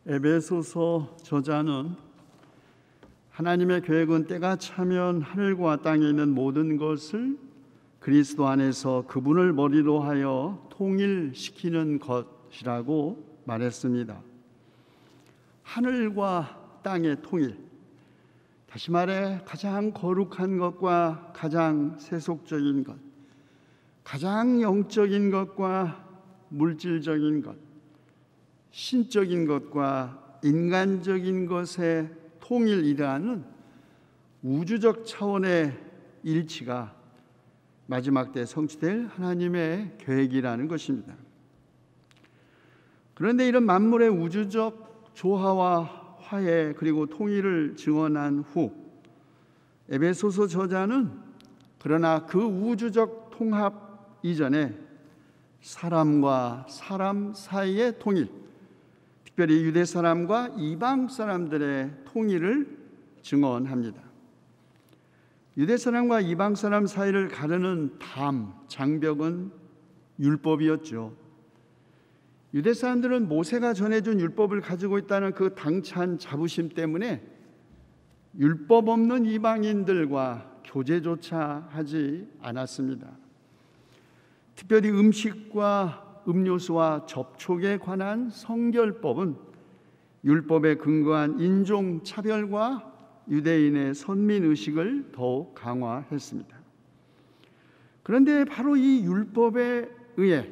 에베소서 저자는 하나님의 계획은 때가 차면 하늘과 땅에 있는 모든 것을 그리스도 안에서 그분을 머리로 하여 통일시키는 것이라고 말했습니다. 하늘과 땅의 통일, 다시 말해 가장 거룩한 것과 가장 세속적인 것, 가장 영적인 것과 물질적인 것, 신적인 것과 인간적인 것의 통일이라는 우주적 차원의 일치가 마지막 때 성취될 하나님의 계획이라는 것입니다. 그런데 이런 만물의 우주적 조화와 화해 그리고 통일을 증언한 후 에베소서 저자는 그러나 그 우주적 통합 이전에 사람과 사람 사이의 통일, 특별히 유대 사람과 이방 사람들의 통일을 증언합니다. 유대 사람과 이방 사람 사이를 가르는 담, 장벽은 율법이었죠. 유대 사람들은 모세가 전해준 율법을 가지고 있다는 그 당찬 자부심 때문에 율법 없는 이방인들과 교제조차 하지 않았습니다. 특별히 음식과 음료수와 접촉에 관한 성결법은 율법에 근거한 인종차별과 유대인의 선민의식을 더욱 강화했습니다. 그런데 바로 이 율법에 의해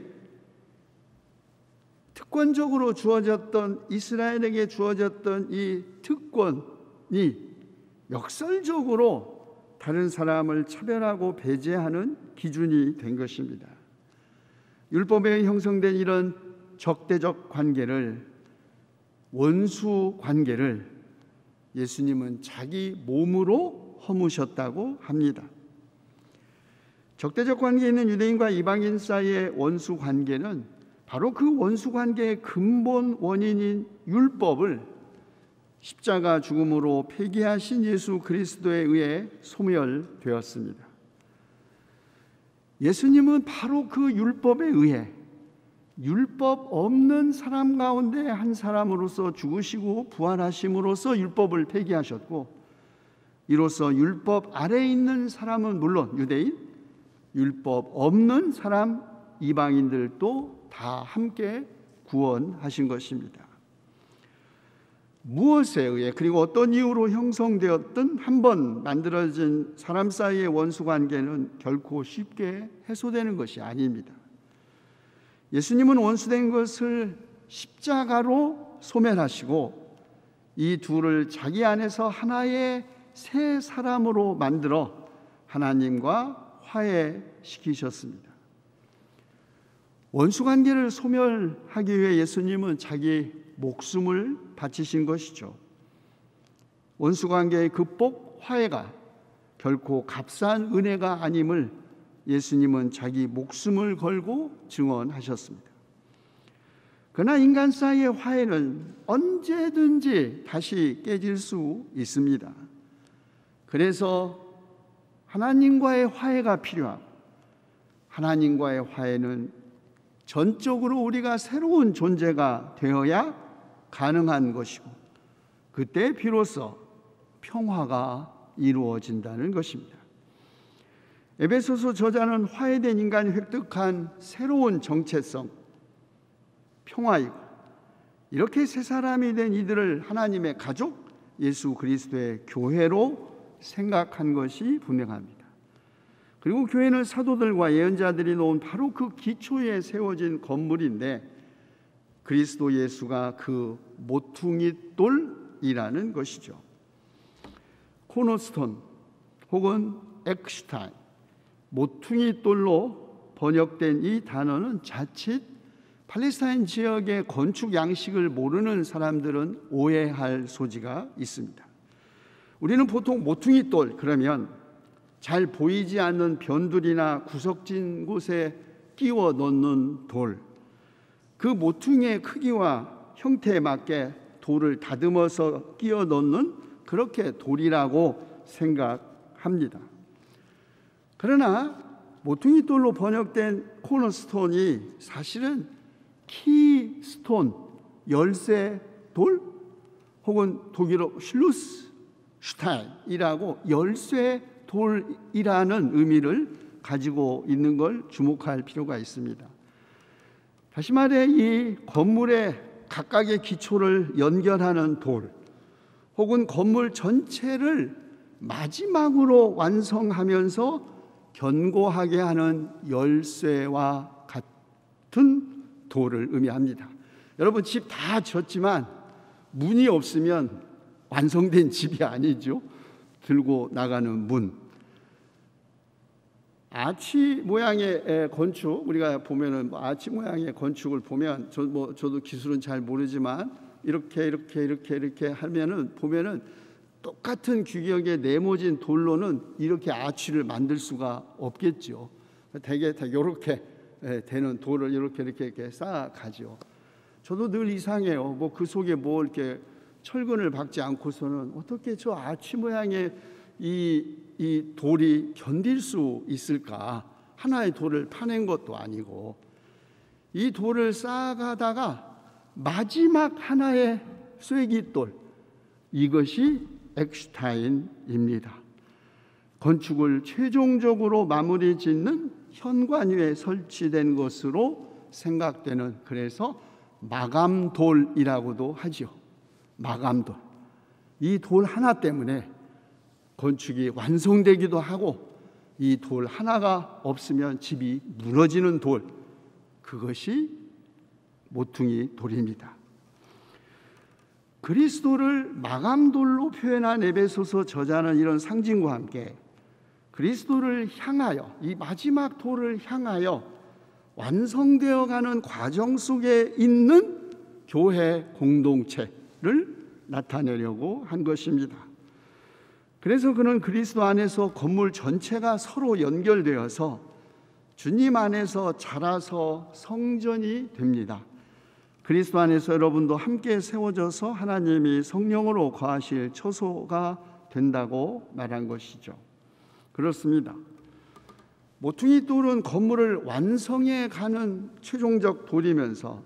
특권적으로 주어졌던 이스라엘에게 주어졌던 이 특권이 역설적으로 다른 사람을 차별하고 배제하는 기준이 된 것입니다. 율법에 형성된 이런 적대적 관계를, 원수 관계를 예수님은 자기 몸으로 허무셨다고 합니다. 적대적 관계에 있는 유대인과 이방인 사이의 원수 관계는 바로 그 원수 관계의 근본 원인인 율법을 십자가 죽음으로 폐기하신 예수 그리스도에 의해 소멸되었습니다. 예수님은 바로 그 율법에 의해 율법 없는 사람 가운데 한 사람으로서 죽으시고 부활하심으로써 율법을 폐기하셨고, 이로써 율법 아래에 있는 사람은 물론 유대인, 율법 없는 사람 이방인들도 다 함께 구원하신 것입니다. 무엇에 의해 그리고 어떤 이유로 형성되었든 한번 만들어진 사람 사이의 원수관계는 결코 쉽게 해소되는 것이 아닙니다. 예수님은 원수된 것을 십자가로 소멸하시고 이 둘을 자기 안에서 하나의 새 사람으로 만들어 하나님과 화해시키셨습니다. 원수관계를 소멸하기 위해 예수님은 자기 목숨을 바치신 것이죠. 원수관계의 극복, 화해가 결코 값싼 은혜가 아님을 예수님은 자기 목숨을 걸고 증언하셨습니다. 그러나 인간 사이의 화해는 언제든지 다시 깨질 수 있습니다. 그래서 하나님과의 화해가 필요하고, 하나님과의 화해는 전적으로 우리가 새로운 존재가 되어야 가능한 것이고, 그때 비로소 평화가 이루어진다는 것입니다. 에베소서 저자는 화해된 인간이 획득한 새로운 정체성, 평화이고, 이렇게 새 사람이 된 이들을 하나님의 가족, 예수 그리스도의 교회로 생각한 것이 분명합니다. 그리고 교회는 사도들과 예언자들이 놓은 바로 그 기초에 세워진 건물인데, 그리스도 예수가 그 모퉁이 돌이라는 것이죠. 코너스톤 혹은 엑슈타인, 모퉁이 돌로 번역된 이 단어는 자칫 팔레스타인 지역의 건축 양식을 모르는 사람들은 오해할 소지가 있습니다. 우리는 보통 모퉁이 돌 그러면 잘 보이지 않는 변두리나 구석진 곳에 끼워 넣는 돌, 그 모퉁이의 크기와 형태에 맞게 돌을 다듬어서 끼워 넣는 그렇게 돌이라고 생각합니다. 그러나 모퉁이 돌로 번역된 코너스톤이 사실은 키스톤, 열쇠 돌 혹은 독일어 슐루스슈타인이라고 열쇠 돌이라는 의미를 가지고 있는 걸 주목할 필요가 있습니다. 다시 말해 이 건물의 각각의 기초를 연결하는 돌 혹은 건물 전체를 마지막으로 완성하면서 견고하게 하는 열쇠와 같은 돌을 의미합니다. 여러분 집 다 지었지만 문이 없으면 완성된 집이 아니죠. 들고 나가는 문. 아치 모양의 건축, 우리가 보면은 아치 모양의 건축을 보면 저도 기술은 잘 모르지만 이렇게 하면은 보면은 똑같은 규격의 네모진 돌로는 이렇게 아치를 만들 수가 없겠죠. 되게 이렇게 되는 돌을 이렇게 쌓아가죠. 저도 늘 이상해요. 뭐 그 속에 뭐 이렇게 철근을 박지 않고서는 어떻게 저 아치 모양의 이 돌이 견딜 수 있을까? 하나의 돌을 파낸 것도 아니고 이 돌을 쌓아가다가 마지막 하나의 쐐기돌, 이것이 엑슈타인입니다. 건축을 최종적으로 마무리 짓는 현관 위에 설치된 것으로 생각되는, 그래서 마감돌이라고도 하죠. 마감돌. 이 돌 하나 때문에 건축이 완성되기도 하고 이 돌 하나가 없으면 집이 무너지는 돌, 그것이 모퉁이 돌입니다. 그리스도를 마감돌로 표현한 에베소서 저자는 이런 상징과 함께 그리스도를 향하여, 이 마지막 돌을 향하여 완성되어 가는 과정 속에 있는 교회 공동체를 나타내려고 한 것입니다. 그래서 그는 그리스도 안에서 건물 전체가 서로 연결되어서 주님 안에서 자라서 성전이 됩니다. 그리스도 안에서 여러분도 함께 세워져서 하나님이 성령으로 거하실 처소가 된다고 말한 것이죠. 그렇습니다. 모퉁이 돌은 건물을 완성해 가는 최종적 돌이면서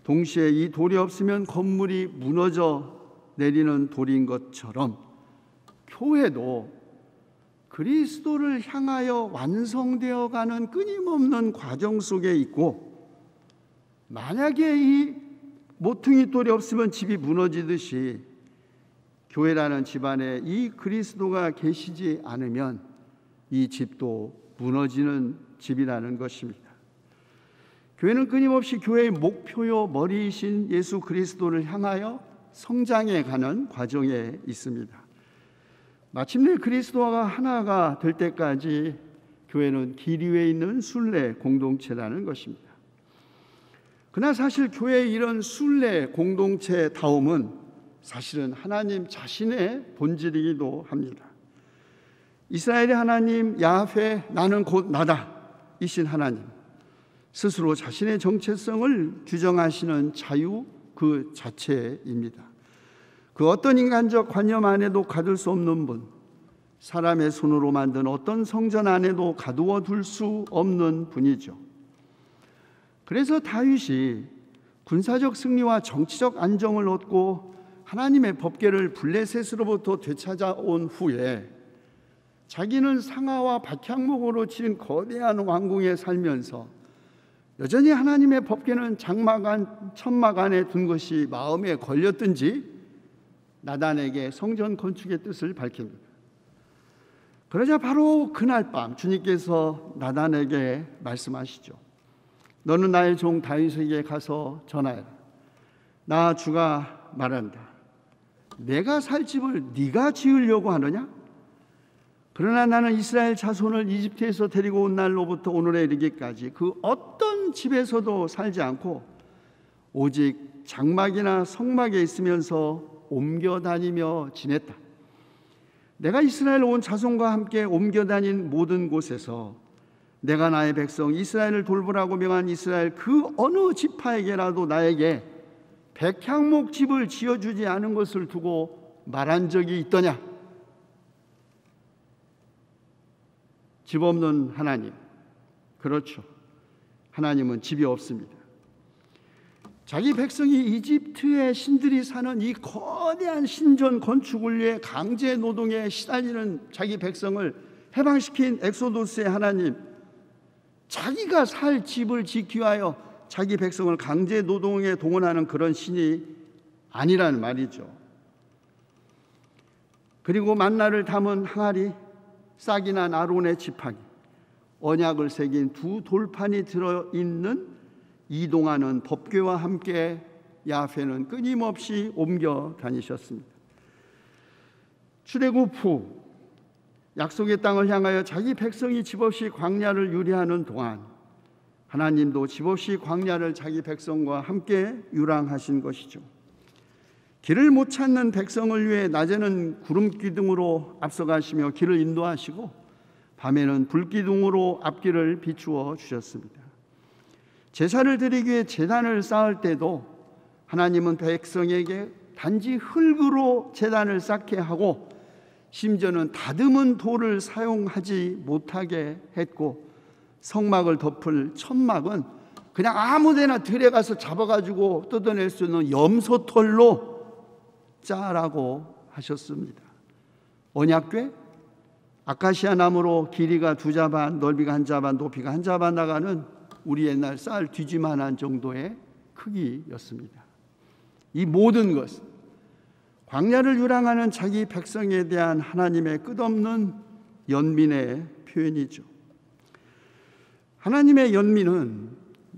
동시에 이 돌이 없으면 건물이 무너져 내리는 돌인 것처럼 교회도 그리스도를 향하여 완성되어 가는 끊임없는 과정 속에 있고, 만약에 이 모퉁이 돌이 없으면 집이 무너지듯이 교회라는 집안에 이 그리스도가 계시지 않으면 이 집도 무너지는 집이라는 것입니다. 교회는 끊임없이 교회의 목표요 머리이신 예수 그리스도를 향하여 성장해 가는 과정에 있습니다. 마침내 그리스도와 하나가 될 때까지 교회는 길 위에 있는 순례 공동체라는 것입니다. 그러나 사실 교회의 이런 순례 공동체다움은 사실은 하나님 자신의 본질이기도 합니다. 이스라엘의 하나님 야훼, 나는 곧 나다 이신 하나님, 스스로 자신의 정체성을 규정하시는 자유 그 자체입니다. 그 어떤 인간적 관념 안에도 가둘 수 없는 분, 사람의 손으로 만든 어떤 성전 안에도 가두어 둘 수 없는 분이죠. 그래서 다윗이 군사적 승리와 정치적 안정을 얻고 하나님의 법궤를 블레셋으로부터 되찾아온 후에 자기는 상하와 박향목으로 친 거대한 왕궁에 살면서 여전히 하나님의 법궤는 천막 안에 둔 것이 마음에 걸렸든지 나단에게 성전 건축의 뜻을 밝힙니다. 그러자 바로 그날 밤 주님께서 나단에게 말씀하시죠. 너는 나의 종 다윗에게 가서 전하여라. 나 주가 말한다. 내가 살 집을 네가 지으려고 하느냐? 그러나 나는 이스라엘 자손을 이집트에서 데리고 온 날로부터 오늘에 이르기까지 그 어떤 집에서도 살지 않고 오직 장막이나 성막에 있으면서 옮겨 다니며 지냈다. 내가 이스라엘 온 자손과 함께 옮겨 다닌 모든 곳에서 내가 나의 백성 이스라엘을 돌보라고 명한 이스라엘 그 어느 지파에게라도 나에게 백향목 집을 지어주지 않은 것을 두고 말한 적이 있더냐? 집 없는 하나님, 그렇죠. 하나님은 집이 없습니다. 자기 백성이 이집트의 신들이 사는 이 거대한 신전 건축을 위해 강제 노동에 시달리는 자기 백성을 해방시킨 엑소도스의 하나님, 자기가 살 집을 지키기 위하여 자기 백성을 강제 노동에 동원하는 그런 신이 아니라는 말이죠. 그리고 만나를 담은 항아리, 싹이 난 아론의 지팡이, 언약을 새긴 두 돌판이 들어있는 이동하는 법궤와 함께 야훼는 끊임없이 옮겨 다니셨습니다. 출애굽 후 약속의 땅을 향하여 자기 백성이 집없이 광야를 유리하는 동안 하나님도 집없이 광야를 자기 백성과 함께 유랑하신 것이죠. 길을 못 찾는 백성을 위해 낮에는 구름기둥으로 앞서가시며 길을 인도하시고 밤에는 불기둥으로 앞길을 비추어 주셨습니다. 제사를 드리기 위해 제단을 쌓을 때도 하나님은 백성에게 단지 흙으로 제단을 쌓게 하고 심지어는 다듬은 돌을 사용하지 못하게 했고 성막을 덮을 천막은 그냥 아무데나 들어가서 잡아가지고 뜯어낼 수 있는 염소털로 짜라고 하셨습니다. 언약궤, 아카시아 나무로 길이가 2자반, 넓이가 1자반, 높이가 1자반 나가는 우리 옛날 쌀 뒤지만한 정도의 크기였습니다. 이 모든 것은 광야를 유랑하는 자기 백성에 대한 하나님의 끝없는 연민의 표현이죠. 하나님의 연민은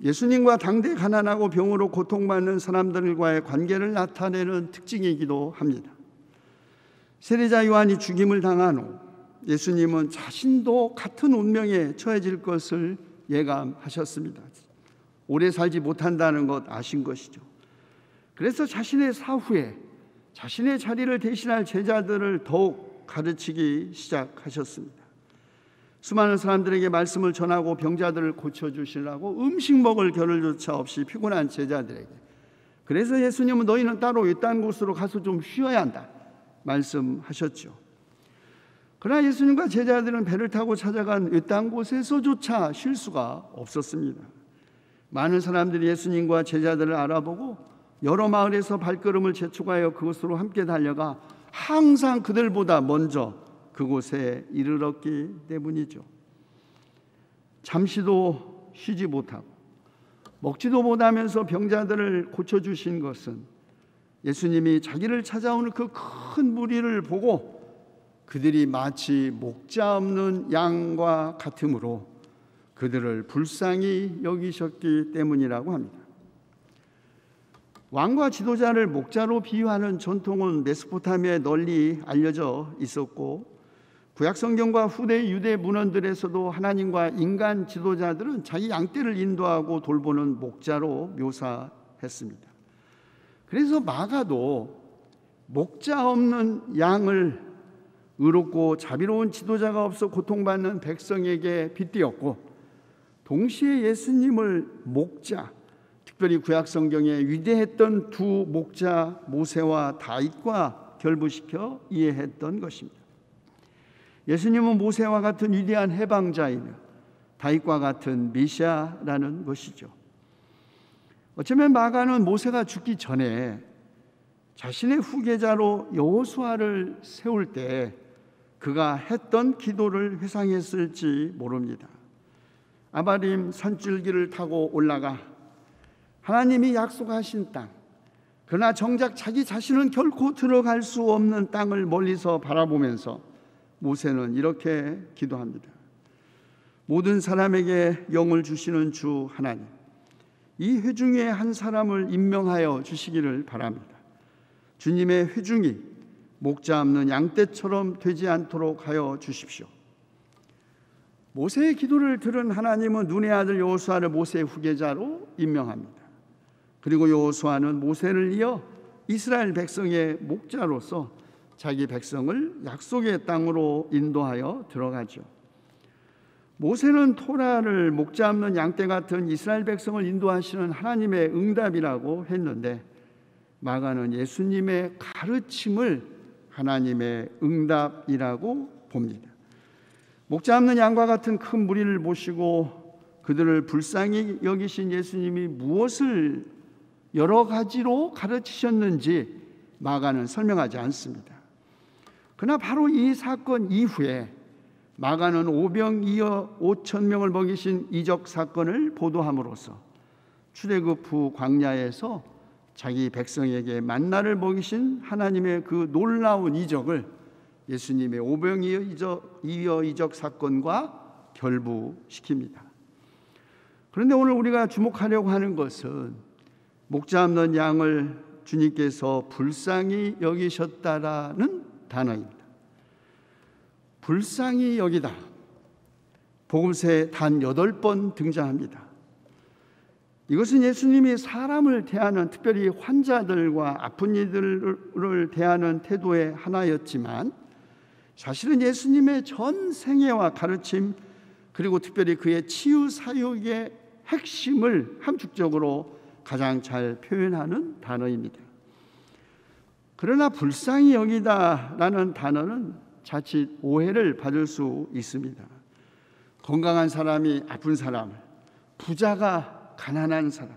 예수님과 당대 가난하고 병으로 고통받는 사람들과의 관계를 나타내는 특징이기도 합니다. 세례자 요한이 죽임을 당한 후 예수님은 자신도 같은 운명에 처해질 것을 예감하셨습니다. 오래 살지 못한다는 것 아신 것이죠. 그래서 자신의 사후에 자신의 자리를 대신할 제자들을 더욱 가르치기 시작하셨습니다. 수많은 사람들에게 말씀을 전하고 병자들을 고쳐주시라고 음식 먹을 겨를조차 없이 피곤한 제자들에게, 그래서 예수님은 너희는 따로 외딴 곳으로 가서 좀 쉬어야 한다 말씀하셨죠. 그러나 예수님과 제자들은 배를 타고 찾아간 외딴 곳에서조차 쉴 수가 없었습니다. 많은 사람들이 예수님과 제자들을 알아보고 여러 마을에서 발걸음을 재촉하여 그곳으로 함께 달려가 항상 그들보다 먼저 그곳에 이르렀기 때문이죠. 잠시도 쉬지 못하고 먹지도 못하면서 병자들을 고쳐주신 것은 예수님이 자기를 찾아오는 그 큰 무리를 보고 그들이 마치 목자 없는 양과 같으므로 그들을 불쌍히 여기셨기 때문이라고 합니다. 왕과 지도자를 목자로 비유하는 전통은 메소포타미아에 널리 알려져 있었고 구약성경과 후대 유대 문헌들에서도 하나님과 인간 지도자들은 자기 양떼를 인도하고 돌보는 목자로 묘사했습니다. 그래서 마가도 목자 없는 양을 의롭고 자비로운 지도자가 없어 고통받는 백성에게 빗대었고 동시에 예수님을 목자, 특별히 구약성경에 위대했던 두 목자 모세와 다윗과 결부시켜 이해했던 것입니다. 예수님은 모세와 같은 위대한 해방자이며 다윗과 같은 메시아라는 것이죠. 어쩌면 마가는 모세가 죽기 전에 자신의 후계자로 여호수아를 세울 때 그가 했던 기도를 회상했을지 모릅니다. 아바림 산줄기를 타고 올라가 하나님이 약속하신 땅, 그러나 정작 자기 자신은 결코 들어갈 수 없는 땅을 멀리서 바라보면서 모세는 이렇게 기도합니다. 모든 사람에게 영을 주시는 주 하나님, 이 회중의 한 사람을 임명하여 주시기를 바랍니다. 주님의 회중이 목자 없는 양떼처럼 되지 않도록 하여 주십시오. 모세의 기도를 들은 하나님은 눈의 아들 여호수아를 모세의 후계자로 임명합니다. 그리고 여호수아는 모세를 이어 이스라엘 백성의 목자로서 자기 백성을 약속의 땅으로 인도하여 들어가죠. 모세는 토라를 목자 없는 양떼 같은 이스라엘 백성을 인도하시는 하나님의 응답이라고 했는데 마가는 예수님의 가르침을 하나님의 응답이라고 봅니다. 목자 없는 양과 같은 큰 무리를 모시고 그들을 불쌍히 여기신 예수님이 무엇을 여러 가지로 가르치셨는지 마가는 설명하지 않습니다. 그러나 바로 이 사건 이후에 마가는 오병이어 5천 명을 먹이신 이적 사건을 보도함으로써 출애굽 후 광야에서 자기 백성에게 만나를 먹이신 하나님의 그 놀라운 이적을 예수님의 오병이어 이적 사건과 결부시킵니다. 그런데 오늘 우리가 주목하려고 하는 것은 목자 없는 양을 주님께서 불쌍히 여기셨다라는 단어입니다. 불쌍히 여기다. 복음서에 단 8번 등장합니다. 이것은 예수님이 사람을 대하는, 특별히 환자들과 아픈 이들을 대하는 태도의 하나였지만 사실은 예수님의 전 생애와 가르침, 그리고 특별히 그의 치유 사역의 핵심을 함축적으로 가장 잘 표현하는 단어입니다. 그러나 불쌍히 여기다라는 단어는 자칫 오해를 받을 수 있습니다. 건강한 사람이 아픈 사람을, 부자가 가난한 사람,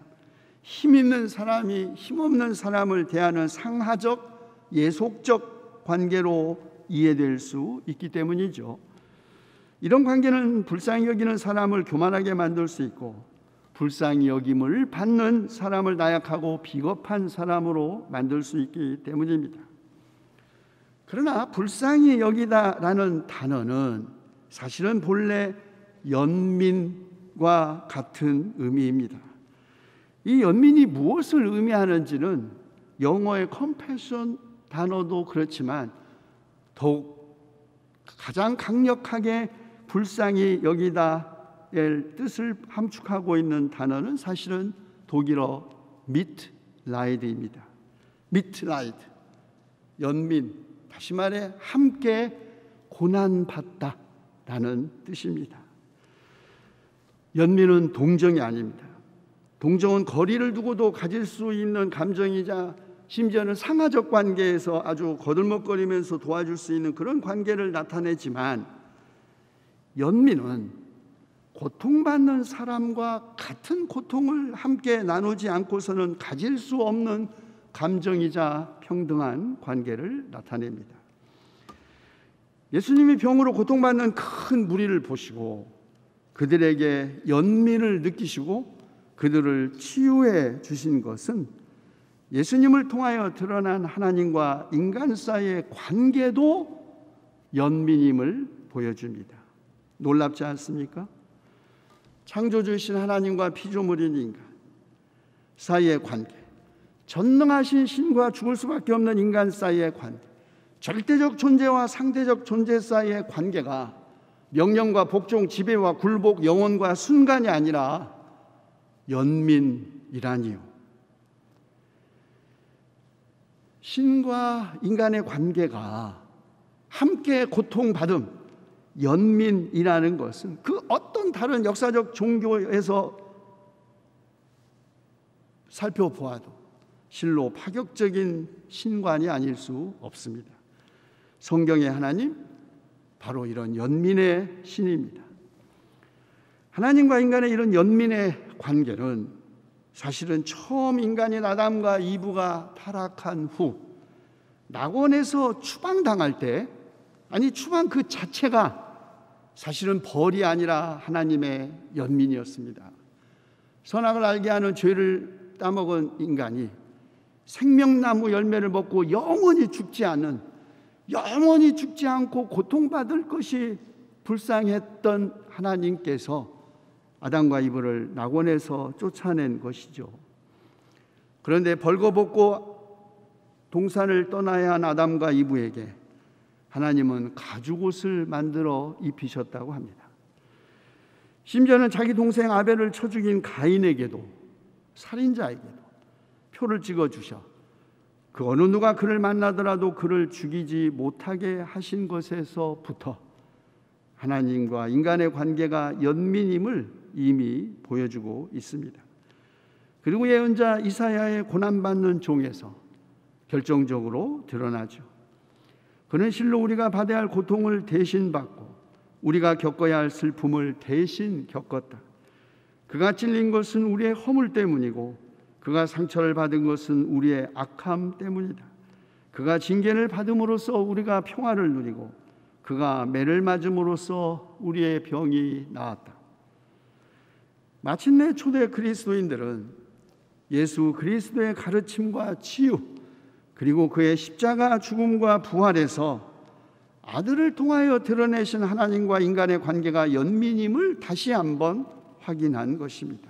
힘 있는 사람이 힘없는 사람을 대하는 상하적, 예속적 관계로 이해될 수 있기 때문이죠. 이런 관계는 불쌍히 여기는 사람을 교만하게 만들 수 있고, 불쌍히 여김을 받는 사람을 나약하고 비겁한 사람으로 만들 수 있기 때문입니다. 그러나 불쌍히 여기다라는 단어는 사실은 본래 연민과 같은 의미입니다. 이 연민이 무엇을 의미하는지는 영어의 compassion 단어도 그렇지만 더욱 가장 강력하게 불쌍히 여기다의 뜻을 함축하고 있는 단어는 사실은 독일어 mitleid입니다. mitleid, 연민, 다시 말해 함께 고난받다라는 뜻입니다. 연민은 동정이 아닙니다. 동정은 거리를 두고도 가질 수 있는 감정이자 심지어는 상하적 관계에서 아주 거들먹거리면서 도와줄 수 있는 그런 관계를 나타내지만, 연민은 고통받는 사람과 같은 고통을 함께 나누지 않고서는 가질 수 없는 감정이자 평등한 관계를 나타냅니다. 예수님이 병으로 고통받는 큰 무리를 보시고 그들에게 연민을 느끼시고 그들을 치유해 주신 것은 예수님을 통하여 드러난 하나님과 인간 사이의 관계도 연민임을 보여줍니다. 놀랍지 않습니까? 창조주이신 하나님과 피조물인 인간 사이의 관계, 전능하신 신과 죽을 수밖에 없는 인간 사이의 관계, 절대적 존재와 상대적 존재 사이의 관계가 명령과 복종, 지배와 굴복, 영원과 순간이 아니라 연민이라니요. 신과 인간의 관계가 함께 고통받음, 연민이라는 것은 그 어떤 다른 역사적 종교에서 살펴보아도 실로 파격적인 신관이 아닐 수 없습니다. 성경의 하나님, 바로 이런 연민의 신입니다. 하나님과 인간의 이런 연민의 관계는 사실은 처음 인간인 아담과 이브가 타락한 후 낙원에서 추방당할 때, 아니 추방 그 자체가 사실은 벌이 아니라 하나님의 연민이었습니다. 선악을 알게 하는 죄를 따먹은 인간이 생명나무 열매를 먹고 영원히 죽지 않고 고통받을 것이 불쌍했던 하나님께서 아담과 이브를 낙원에서 쫓아낸 것이죠. 그런데 벌거벗고 동산을 떠나야 한 아담과 이브에게 하나님은 가죽옷을 만들어 입히셨다고 합니다. 심지어는 자기 동생 아벨을 쳐 죽인 가인에게도, 살인자에게도 표를 찍어주셔 그 어느 누가 그를 만나더라도 그를 죽이지 못하게 하신 것에서부터 하나님과 인간의 관계가 연민임을 이미 보여주고 있습니다. 그리고 예언자 이사야의 고난받는 종에서 결정적으로 드러나죠. 그는 실로 우리가 받아야 할 고통을 대신 받고 우리가 겪어야 할 슬픔을 대신 겪었다. 그가 찔린 것은 우리의 허물 때문이고 그가 상처를 받은 것은 우리의 악함 때문이다. 그가 징계를 받음으로써 우리가 평화를 누리고 그가 매를 맞음으로써 우리의 병이 나았다. 마침내 초대 그리스도인들은 예수 그리스도의 가르침과 치유, 그리고 그의 십자가 죽음과 부활에서 아들을 통하여 드러내신 하나님과 인간의 관계가 연민임을 다시 한번 확인한 것입니다.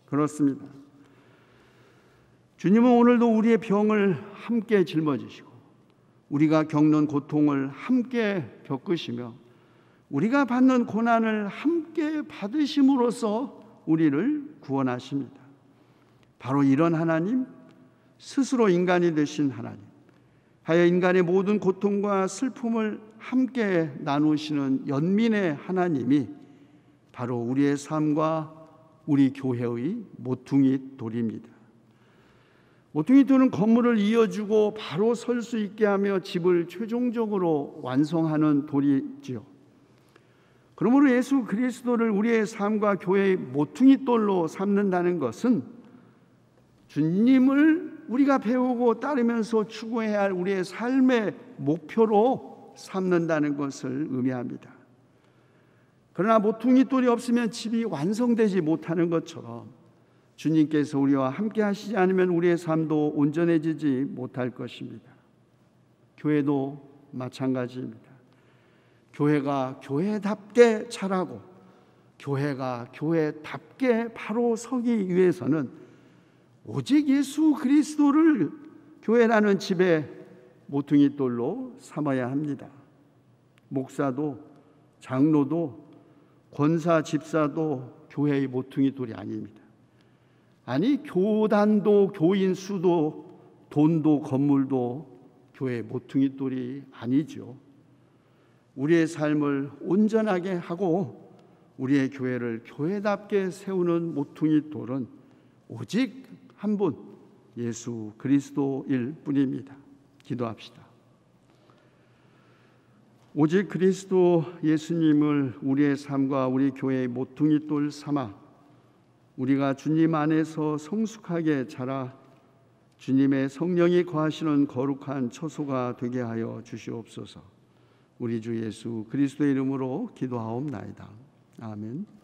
그렇습니다. 주님은 오늘도 우리의 병을 함께 짊어지시고 우리가 겪는 고통을 함께 겪으시며 우리가 받는 고난을 함께 받으심으로써 우리를 구원하십니다. 바로 이런 하나님, 스스로 인간이 되신 하나님, 하여 인간의 모든 고통과 슬픔을 함께 나누시는 연민의 하나님이 바로 우리의 삶과 우리 교회의 모퉁이 돌입니다. 모퉁이 돌은 건물을 이어주고 바로 설 수 있게 하며 집을 최종적으로 완성하는 돌이지요. 그러므로 예수 그리스도를 우리의 삶과 교회의 모퉁이 돌로 삼는다는 것은 주님을 우리가 배우고 따르면서 추구해야 할 우리의 삶의 목표로 삼는다는 것을 의미합니다. 그러나 모퉁이 돌이 없으면 집이 완성되지 못하는 것처럼 주님께서 우리와 함께 하시지 않으면 우리의 삶도 온전해지지 못할 것입니다. 교회도 마찬가지입니다. 교회가 교회답게 자라고 교회가 교회답게 바로 서기 위해서는 오직 예수 그리스도를 교회라는 집의 모퉁이 돌로 삼아야 합니다. 목사도 장로도 권사 집사도 교회의 모퉁이 돌이 아닙니다. 아니, 교단도 교인 수도 돈도 건물도 교회의 모퉁이 돌이 아니죠. 우리의 삶을 온전하게 하고 우리의 교회를 교회답게 세우는 모퉁이 돌은 오직 한 분, 예수 그리스도일 뿐입니다. 기도합시다. 오직 그리스도 예수님을 우리의 삶과 우리 교회의 모퉁이 돌 삼아 우리가 주님 안에서 성숙하게 자라 주님의 성령이 거하시는 거룩한 처소가 되게 하여 주시옵소서. 우리 주 예수 그리스도의 이름으로 기도하옵나이다. 아멘.